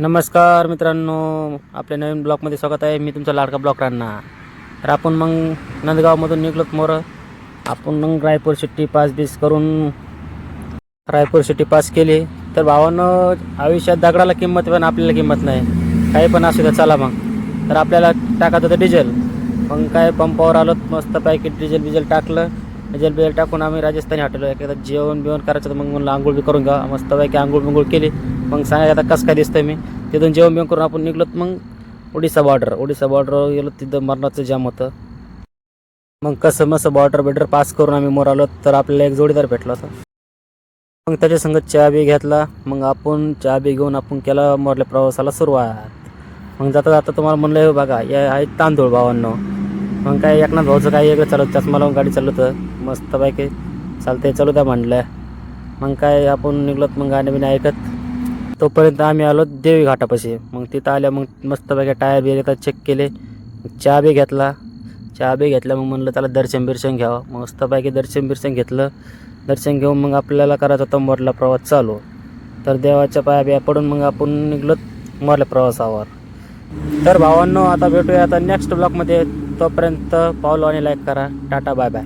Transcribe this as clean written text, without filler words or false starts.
नमस्कार मित्रांनो, आपल्या नवीन ब्लॉगमध्ये स्वागत आहे. मी तुमचा लाडका ब्लॉग राणा. तर आपण मग नंदगावमधून निघलोत मोरं. आपण मग रायपूर सिटी पास करून रायपूर सिटी पास केली. तर भावानं आयुष्यात दगडाला किंमत पण आपल्याला किंमत नाही. काही पण असू द्या, चला मग. तर आपल्याला टाकायचं होतं डिझेल. मग काय पंपावर आलो, मस्तपैकी डिझेल टाकलं. डिझेल टाकून आम्ही राजस्थानी हॉटेल एखादा जेवण बिवण करायचं. तर मग म्हणलं आंघोळ बी करून घ्या. मस्तपैकी आंघोळ केली. मग सांगा आता कसं काय दिसतंय मी. तिथून जेवण बिवण करून आपण निघलोत. मग ओडिसा बॉर्डर गेलो. तिथं मरणाचं जाम होतं. मग कसं मस्त बॉर्डर पास करून आम्ही मोर आलो. तर आपल्याला एक जोडीदार भेटला होता. मग त्याच्या संग चहा बी घेतला. मग आपण चहा बी घेऊन आपण केला मोरल्या प्रवासाला सुरुवात. मग जाता तुम्हाला म्हणलं हे बघा, या आहेत तांदूळ भावांनो. मग काय एकनाथ भाऊचं काय वेगळं चालत, चष्मा लावून गाडी चालवतं. मस्तपैकी चालतंय, चालू द्या म्हणलं. मग काय आपण निघलोत. मग गाणे बिणे ऐकत तोपर्यंत आम्ही आलो देवी घाटापाशी. मग तिथं आल्या मग मस्तपैकी टायर बी येतात चेक केले. चहा बी घेतला. मग म्हणलं त्याला दर्शन घ्यावं. मस्तपैकी दर्शन घेतलं. दर्शन घेऊन मग आपल्याला करायचा होता मोरला प्रवास चालू. तर देवाच्या पाया बिया पडून मग आपण निघलोत मोरल्या प्रवासावर. तर भावांनो, आता भेटूया आता नेक्स्ट ब्लॉगमध्ये. तोपर्यंत पावलो आणि लाईक करा. टाटा, बाय बाय.